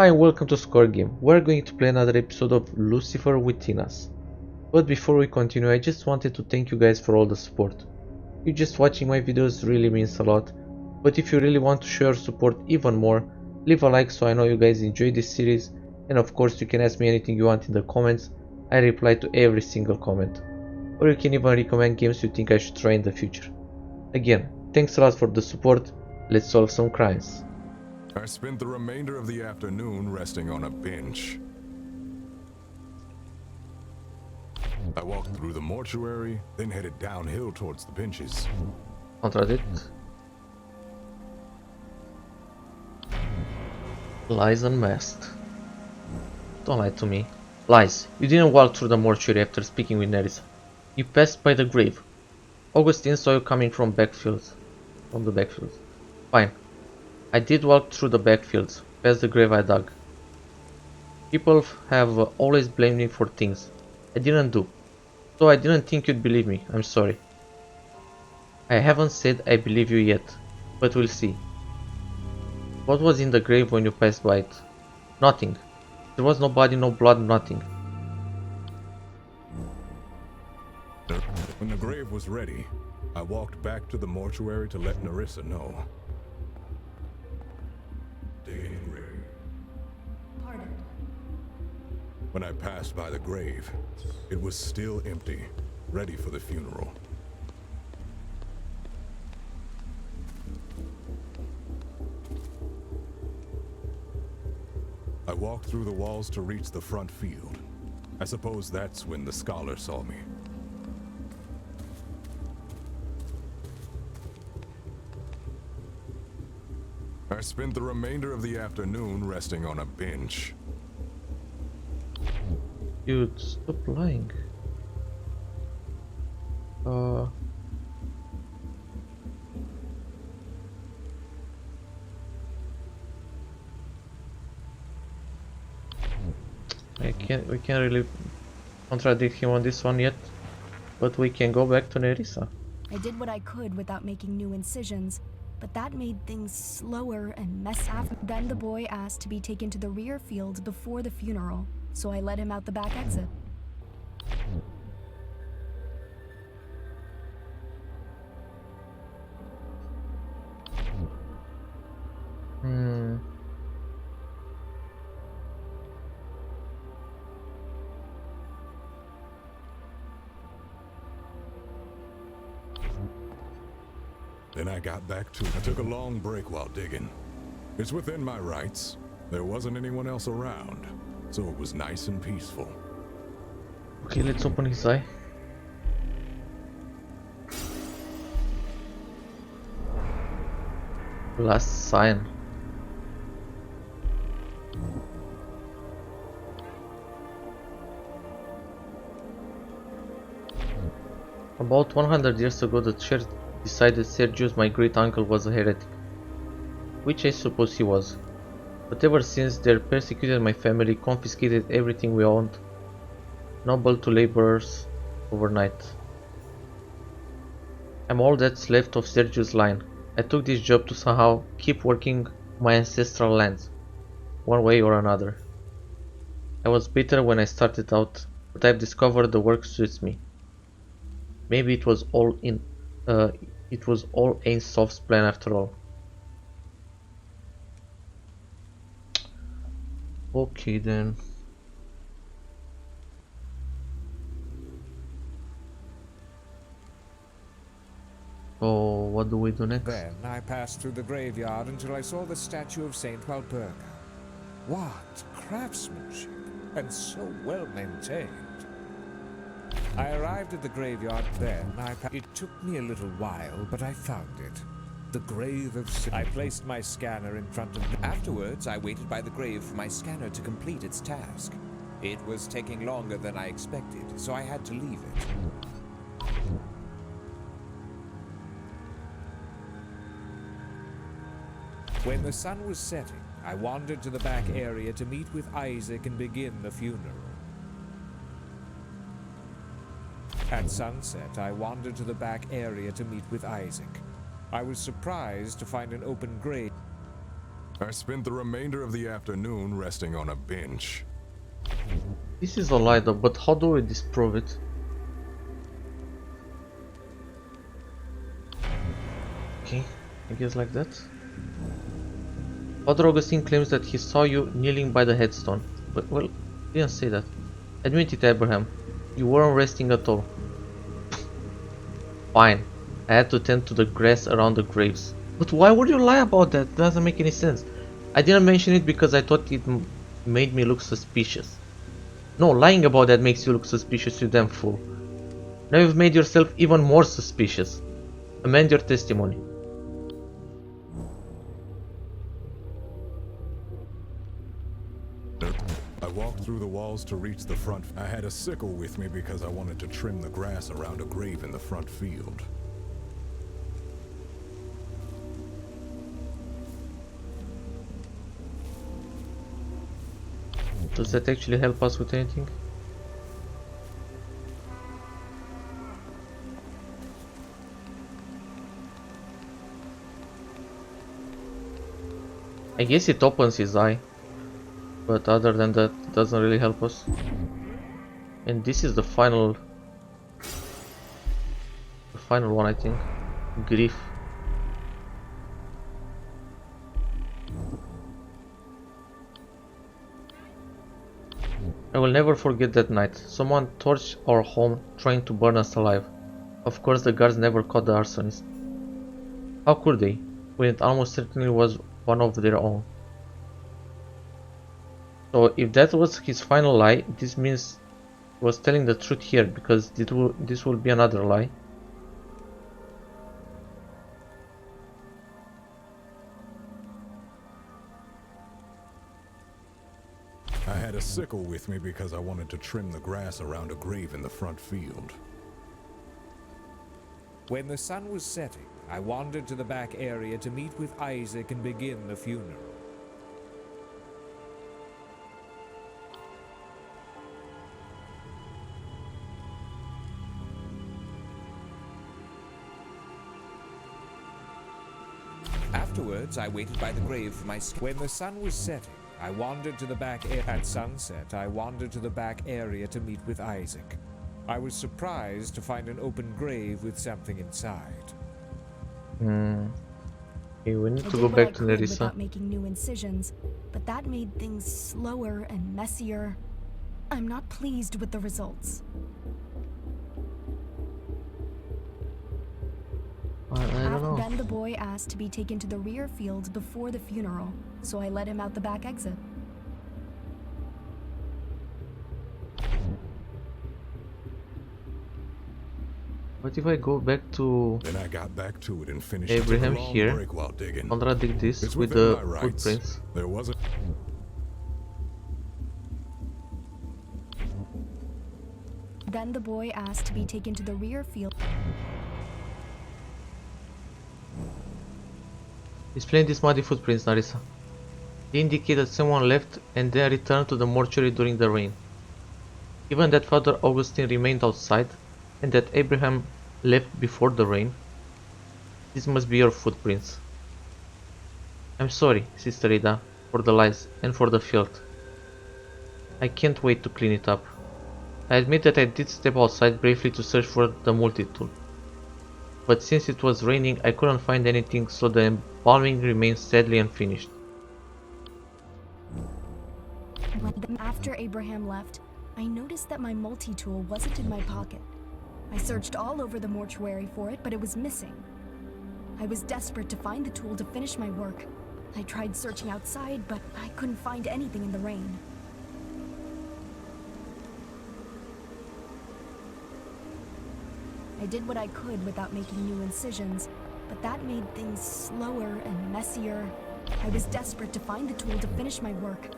Hi and welcome to Score Game. We're going to play another episode of Lucifer Within Us. But before we continue, I just wanted to thank you guys for all the support. You just watching my videos really means a lot, but if you really want to show your support even more, leave a like so I know you guys enjoy this series, and of course you can ask me anything you want in the comments. I reply to every single comment. Or you can even recommend games you think I should try in the future. Again, thanks a lot for the support. Let's solve some crimes. I spent the remainder of the afternoon resting on a bench. I walked through the mortuary, then headed downhill towards the benches. Contradict. Lies unmasked. Don't lie to me. Lies. You didn't walk through the mortuary after speaking with Nerissa. You passed by the grave. Augustine saw you coming from the backfields. Fine. I did walk through the backfields, past the grave I dug. People have always blamed me for things I didn't do, so I didn't think you'd believe me. I'm sorry. I haven't said I believe you yet, but we'll see. What was in the grave when you passed by it? Nothing. There was no body, no blood, nothing. When the grave was ready, I walked back to the mortuary to let Nerissa know. Digging the grave. Pardon? When I passed by the grave, it was still empty, ready for the funeral. I walked through the walls to reach the front field. I suppose that's when the scholar saw me. I spent the remainder of the afternoon resting on a bench. Dude, stop lying. We can't really contradict him on this one yet, but we can go back to Nerissa. I did what I could without making new incisions, but that made things slower and mess after. Then the boy asked to be taken to the rear field before the funeral, so I let him out the back exit. Then I got back to it. I took a long break while digging. It's within my rights. There wasn't anyone else around, so it was nice and peaceful. Okay, let's open his eye. Last sign. About 100 years ago, the church decided Sergius, my great uncle, was a heretic, which I suppose he was. But ever since, they persecuted my family, confiscated everything we owned, noble to laborers, overnight. I'm all that's left of Sergius' line. I took this job to somehow keep working my ancestral lands, one way or another. I was bitter when I started out, but I've discovered the work suits me. Maybe it was all Ain't Soph's plan after all. Okay then. So what do we do next? Then I passed through the graveyard until I saw the statue of Saint Walburga. What craftsmanship, and so well maintained. I arrived at the graveyard then. It took me a little while, but I found it. The grave of I placed my scanner in front of me. Afterwards, I waited by the grave for my scanner to complete its task. It was taking longer than I expected, so I had to leave it. When the sun was setting, I wandered to the back area to meet with Isaac and begin the funeral. At sunset, I wandered to the back area to meet with Isaac. I was surprised to find an open grave. I spent the remainder of the afternoon resting on a bench. This is a lie though, but how do we disprove it? Okay, I guess like that. Father Augustine claims that he saw you kneeling by the headstone. But, well, he didn't say that. Admit it, Abraham. You weren't resting at all. Fine. I had to tend to the grass around the graves. But why would you lie about that? Doesn't make any sense. I didn't mention it because I thought it made me look suspicious. No, lying about that makes you look suspicious, you damn fool. Now you've made yourself even more suspicious. Amend your testimony. I walked through the walls to reach the front. I had a sickle with me because I wanted to trim the grass around a grave in the front field. Does that actually help us with anything? I guess it opens his eye, but other than that, it doesn't really help us. And this is the final one, I think. Grief. I will never forget that night. Someone torched our home, trying to burn us alive. Of course, the guards never caught the arsonist. How could they, when it almost certainly was one of their own? So, if that was his final lie, this means he was telling the truth here, because this will be another lie. I had a sickle with me because I wanted to trim the grass around a grave in the front field. When the sun was setting, I wandered to the back area to meet with Isaac and begin the funeral. Afterwards, I waited by the grave for my When the sun was setting, I wandered to the back area. At sunset, I wandered to the back area to meet with Isaac. I was surprised to find an open grave with something inside. Okay, we need I to did go what back I to could Nerissa. without making new incisions, but that made things slower and messier. I'm not pleased with the results. I don't know. Then the boy asked to be taken to the rear field before the funeral, so I let him out the back exit. What if I go back to Then I got back to it and finished Abraham a long here, break while digging. contradict this It's with within the my rights. footprints? There wasn't. Then the boy asked to be taken to the rear field. Explain these muddy footprints, Nerissa. They indicate that someone left and then returned to the mortuary during the rain. Given that Father Augustine remained outside, and that Abraham left before the rain, these must be your footprints. I'm sorry, Sister Ida, for the lies and for the filth. I can't wait to clean it up. I admit that I did step outside briefly to search for the multi-tool. But since it was raining, I couldn't find anything, so the embalming remains sadly unfinished. After Abraham left, I noticed that my multi-tool wasn't in my pocket. I searched all over the mortuary for it, but it was missing. I was desperate to find the tool to finish my work. I tried searching outside, but I couldn't find anything in the rain. I did what I could without making new incisions, but that made things slower and messier. I was desperate to find the tool to finish my work.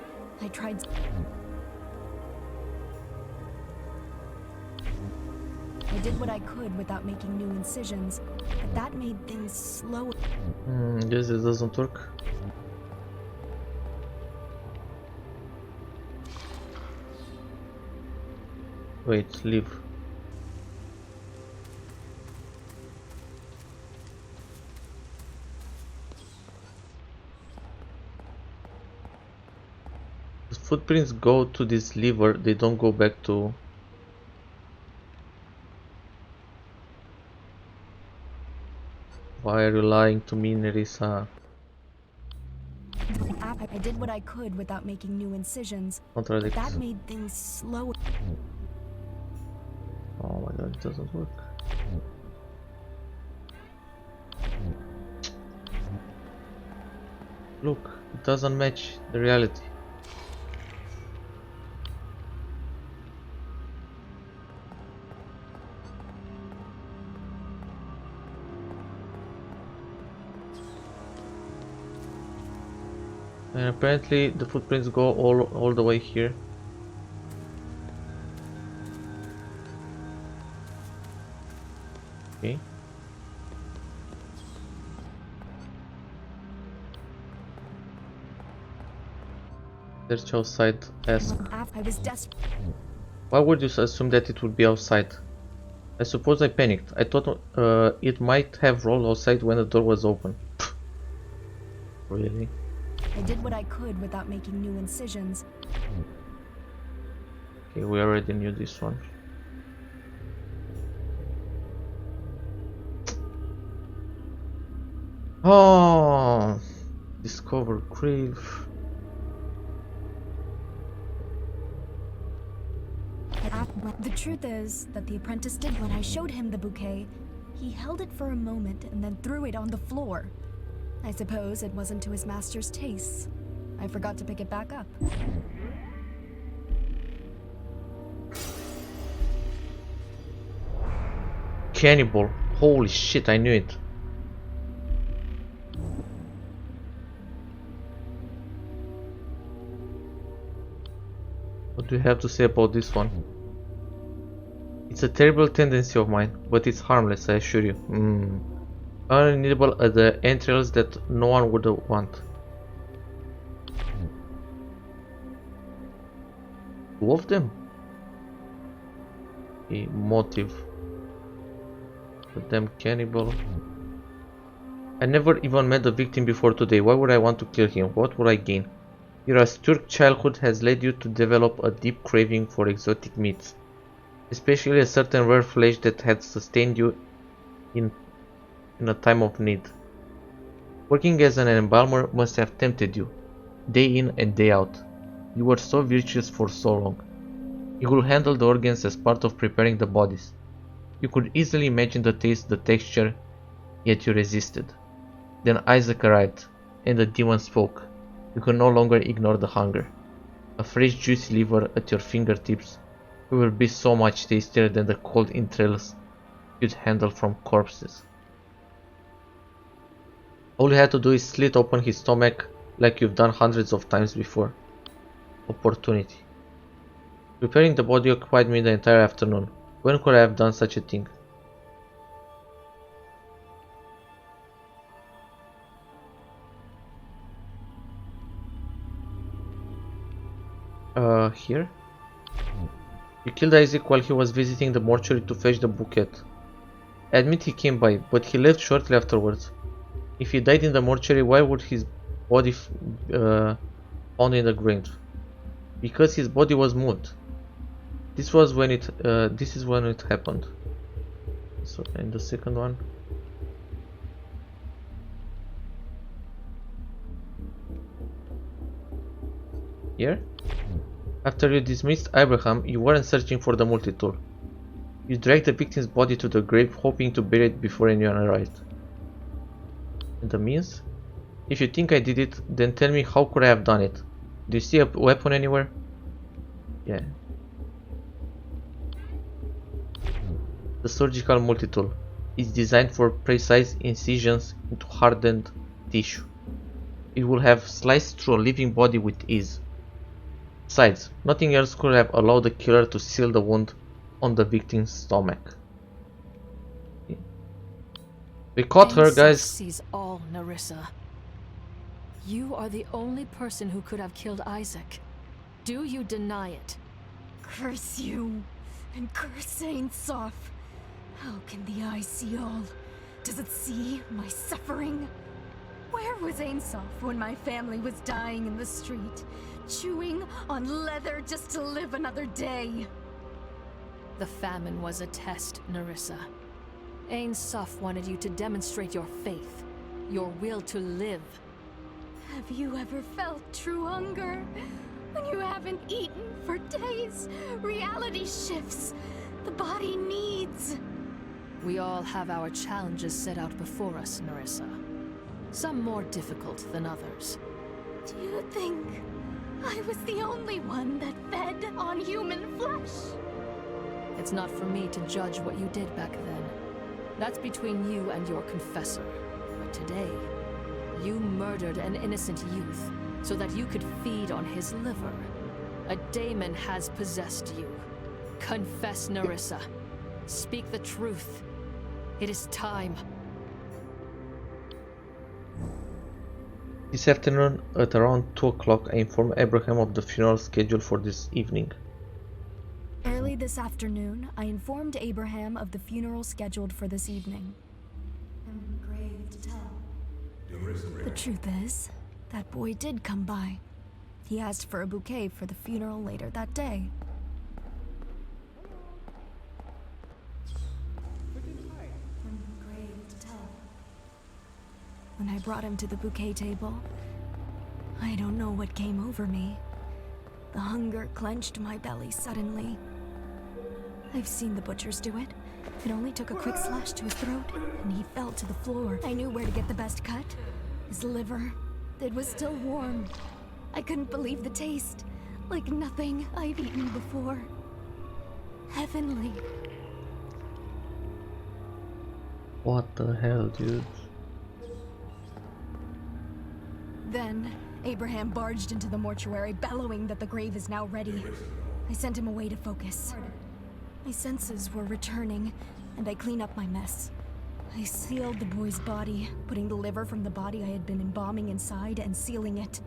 I tried... I did what I could without making new incisions, but that made things slower. Guess this doesn't work. Wait, leave. footprints go to this lever, they don't go back to... Why are you lying to me, Nerissa? I did what I could without making new incisions, but Contradict. that made things slower. Oh my god, it doesn't work. Look, it doesn't match the reality. And apparently the footprints go all the way here. Okay. Search outside. Ask. I was desperate. Why would you assume that it would be outside? I suppose I panicked. I thought it might have rolled outside when the door was open. Really? I did what I could without making new incisions. Okay, we already knew this one. Oh, discover grave. The truth is that the apprentice did when I showed him the bouquet. He held it for a moment and then threw it on the floor. I suppose it wasn't to his master's tastes. I forgot to pick it back up. Cannibal. Holy shit, I knew it. What do you have to say about this one? It's a terrible tendency of mine, but it's harmless, I assure you. Unreadable are the entrails that no one would want. Two of them? A motive. The damn cannibal. I never even met the victim before today. Why would I want to kill him? What would I gain? Your astute childhood has led you to develop a deep craving for exotic meats, especially a certain rare flesh that had sustained you in a time of need. Working as an embalmer must have tempted you, day in and day out. You were so virtuous for so long. You could handle the organs as part of preparing the bodies. You could easily imagine the taste, the texture, yet you resisted. Then Isaac arrived, and the demon spoke. You could no longer ignore the hunger. A fresh juicy liver at your fingertips will be so much tastier than the cold entrails you'd handle from corpses. All you had to do is slit open his stomach like you've done hundreds of times before. Opportunity. Preparing the body occupied me the entire afternoon. When could I have done such a thing? Here? You killed Isaac while he was visiting the mortuary to fetch the bouquet. I admit he came by, but he left shortly afterwards. If he died in the mortuary, why would his body found in the grave? Because his body was moved. This is when it happened. So, and the second one. Here? After you dismissed Abraham, you weren't searching for the multi-tool. You dragged the victim's body to the grave, hoping to bury it before anyone arrived. And the means? If you think I did it, then tell me how could I have done it? Do you see a weapon anywhere? Yeah. The surgical multi-tool is designed for precise incisions into hardened tissue. It will have sliced through a living body with ease. Besides, nothing else could have allowed the killer to seal the wound on the victim's stomach. We caught her, guys. Sees all, Nerissa. You are the only person who could have killed Isaac. Do you deny it? Curse you, and curse Saint Soph. How can the eye see all? Does it see my suffering? Where was Soph when my family was dying in the street? chewing on leather just to live another day. The famine was a test, Nerissa. Soph wanted you to demonstrate your faith, your will to live. Have you ever felt true hunger? When you haven't eaten for days, reality shifts. The body needs. We all have our challenges set out before us, Nerissa. Some more difficult than others. Do you think I was the only one that fed on human flesh? It's not for me to judge what you did back then. That's between you and your confessor. But today, you murdered an innocent youth so that you could feed on his liver. A daemon has possessed you. Confess, Nerissa. Speak the truth. It is time. This afternoon, at around 2 o'clock, I informed Abraham of the funeral schedule for this evening. Early this afternoon, I informed Abraham of the funeral scheduled for this evening. I'm grave to tell. The truth is, that boy did come by. He asked for a bouquet for the funeral later that day. When I brought him to the bouquet table, I don't know what came over me. The hunger clenched my belly suddenly. I've seen the butchers do it. It only took a quick slash to his throat, and he fell to the floor. I knew where to get the best cut. His liver. It was still warm. I couldn't believe the taste. Like nothing I've eaten before. Heavenly. What the hell, dude? Then, Abraham barged into the mortuary, bellowing that the grave is now ready. I sent him away to focus. My senses were returning, and I cleaned up my mess. I sealed the boy's body, putting the liver from the body I had been embalming inside and sealing it.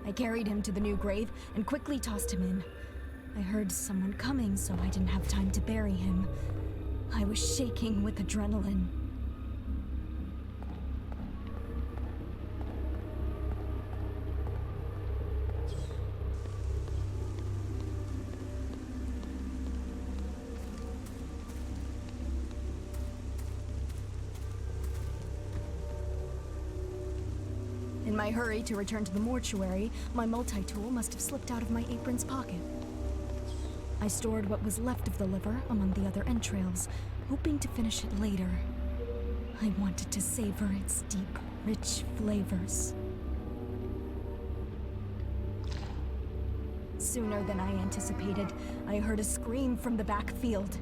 I carried him to the new grave and quickly tossed him in. I heard someone coming, so I didn't have time to bury him. I was shaking with adrenaline. In my hurry to return to the mortuary, my multi-tool must have slipped out of my apron's pocket. I stored what was left of the liver among the other entrails, hoping to finish it later. I wanted to savor its deep, rich flavors. Sooner than I anticipated, I heard a scream from the backfield.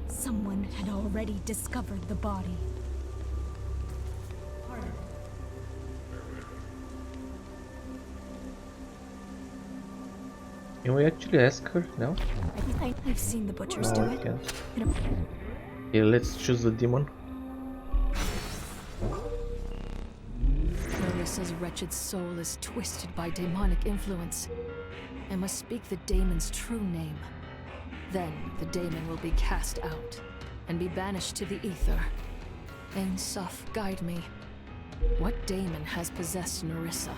Someone had already discovered the body. Can we actually ask her now? I've seen the butchers do No, I it. can't. Okay, let's choose the demon. Nerissa's wretched soul is twisted by demonic influence. I must speak the daemon's true name. Then the daemon will be cast out and be banished to the ether. Soph, guide me. What daemon has possessed Nerissa?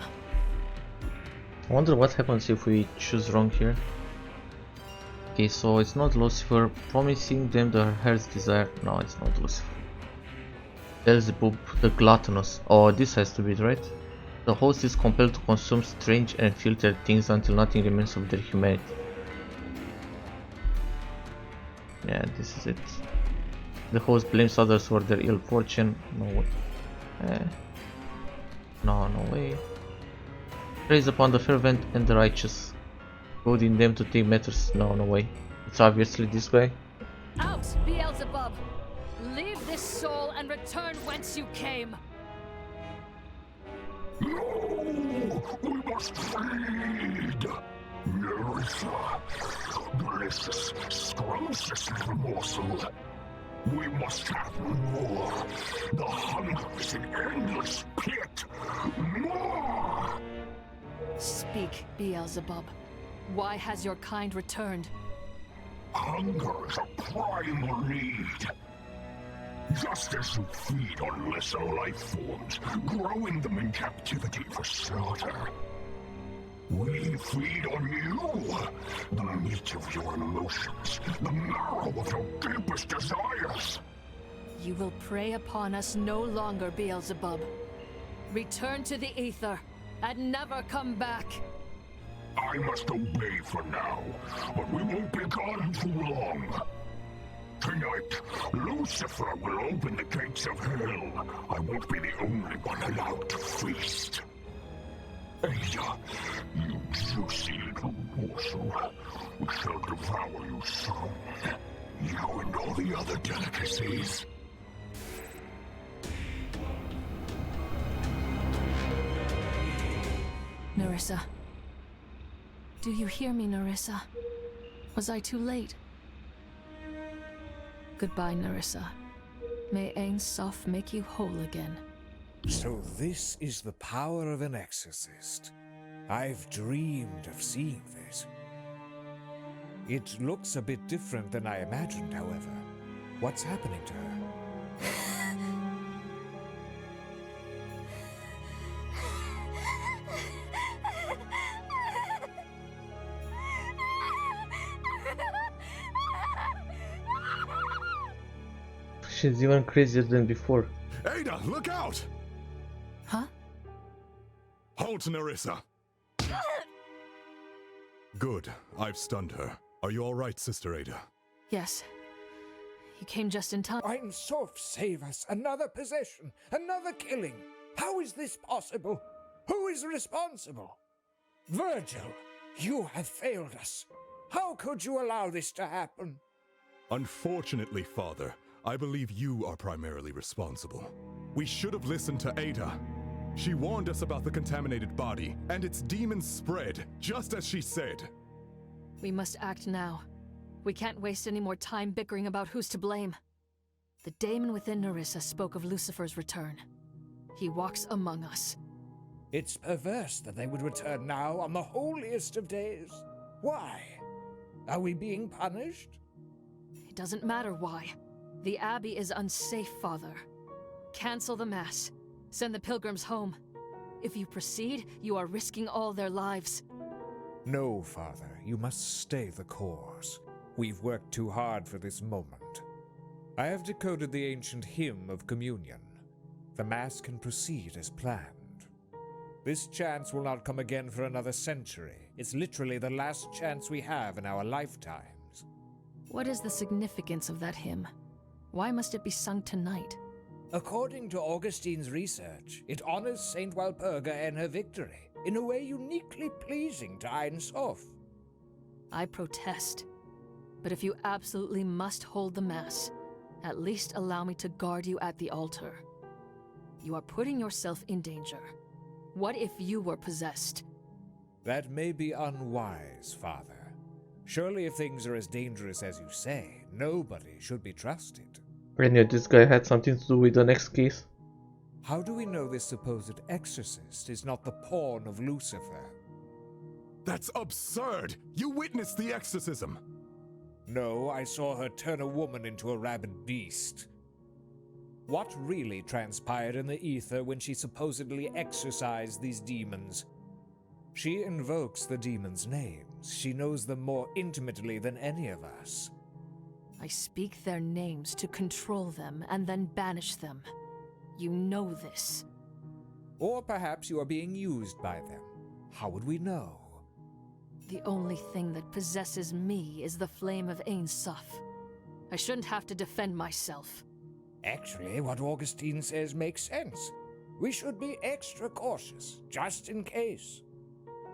I wonder what happens if we choose wrong here. Okay, so it's not Lucifer, promising them their heart's desire. No, it's not Lucifer. Beelzebub The Gluttonous. Oh, this has to be it, right? The host is compelled to consume strange and filtered things until nothing remains of their humanity. Yeah, this is it. The host blames others for their ill fortune. No, no way. Praise upon the fervent and the righteous, goading them to take matters. No way. It's obviously this guy. Out, Beelzebub! Leave this soul and return whence you came! No! We must feed! Nerissa! Delicious, scrumptious little morsel! We must have more! The hunger is an endless pit! More! Speak, Beelzebub. Why has your kind returned? Hunger is a primal need. Just as you feed on lesser life forms, growing them in captivity for slaughter, we feed on you, the meat of your emotions, the marrow of your deepest desires. You will prey upon us no longer, Beelzebub. Return to the ether, and never come back. I must obey for now, but we won't be gone too long. Tonight, Lucifer will open the gates of hell. I won't be the only one allowed to feast. Ada, you juicy little morsel, we shall devour you soon. You and all the other delicacies. Nerissa. Do you hear me, Nerissa? Was I too late? Goodbye, Nerissa. May Ain Soph make you whole again. So this is the power of an exorcist. I've dreamed of seeing this. It looks a bit different than I imagined, however. What's happening to her? She's even crazier than before. Ada, look out! Huh? Halt, Nerissa! Good. I've stunned her. Are you all right, Sister Ada? Yes. You came just in time. I'm Soph, save us! Another possession! Another killing! How is this possible? Who is responsible? Virgil, you have failed us. How could you allow this to happen? Unfortunately, Father, I believe you are primarily responsible. We should have listened to Ada. She warned us about the contaminated body, and its demons spread, just as she said. We must act now. We can't waste any more time bickering about who's to blame. The daemon within Nerissa spoke of Lucifer's return. He walks among us. It's perverse that they would return now on the holiest of days. Why? Are we being punished? It doesn't matter why. The Abbey is unsafe, Father. Cancel the Mass. Send the pilgrims home. If you proceed, you are risking all their lives. No, Father, you must stay the course. We've worked too hard for this moment. I have decoded the ancient hymn of communion. The Mass can proceed as planned. This chance will not come again for another century. It's literally the last chance we have in our lifetimes. What is the significance of that hymn? Why must it be sung tonight? According to Augustine's research, it honors Saint Walpurga and her victory, in a way uniquely pleasing to Ain Soph. I protest. But if you absolutely must hold the Mass, at least allow me to guard you at the altar. You are putting yourself in danger. What if you were possessed? That may be unwise, Father. Surely if things are as dangerous as you say, nobody should be trusted. Brenda, this guy had something to do with the next case? How do we know this supposed exorcist is not the pawn of Lucifer? That's absurd! You witnessed the exorcism! No, I saw her turn a woman into a rabid beast. What really transpired in the ether when she supposedly exorcised these demons? She invokes the demons' names. She knows them more intimately than any of us. I speak their names to control them and then banish them. You know this. Or perhaps you are being used by them. How would we know? The only thing that possesses me is the flame of Ain Soph. I shouldn't have to defend myself. Actually, what Augustine says makes sense. We should be extra cautious, just in case.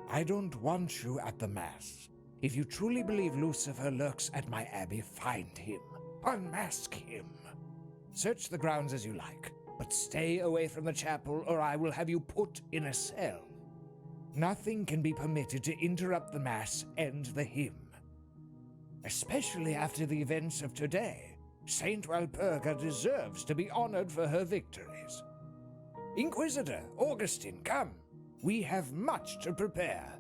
I don't want you at the Mass. If you truly believe Lucifer lurks at my abbey, find him. Unmask him. Search the grounds as you like, but stay away from the chapel or I will have you put in a cell. Nothing can be permitted to interrupt the Mass and the hymn. Especially after the events of today, Saint Walpurga deserves to be honored for her victories. Inquisitor, Augustine, come. We have much to prepare.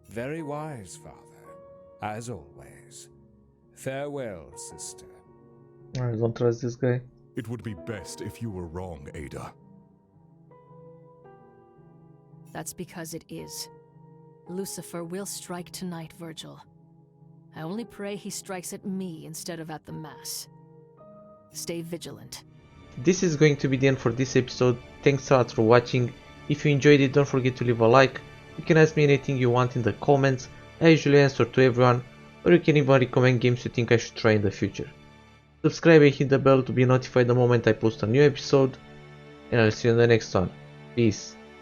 Very wise, Father, as always. Farewell, sister. I don't trust this guy. It would be best if you were wrong, Ada. That's because it is. Lucifer will strike tonight, Virgil. I only pray he strikes at me instead of at the mass. Stay vigilant. This is going to be the end for this episode. Thanks a lot for watching. If you enjoyed it, don't forget to leave a like. You can ask me anything you want in the comments. I usually answer to everyone, or you can even recommend games you think I should try in the future. Subscribe and hit the bell to be notified the moment I post a new episode, and I'll see you in the next one. Peace.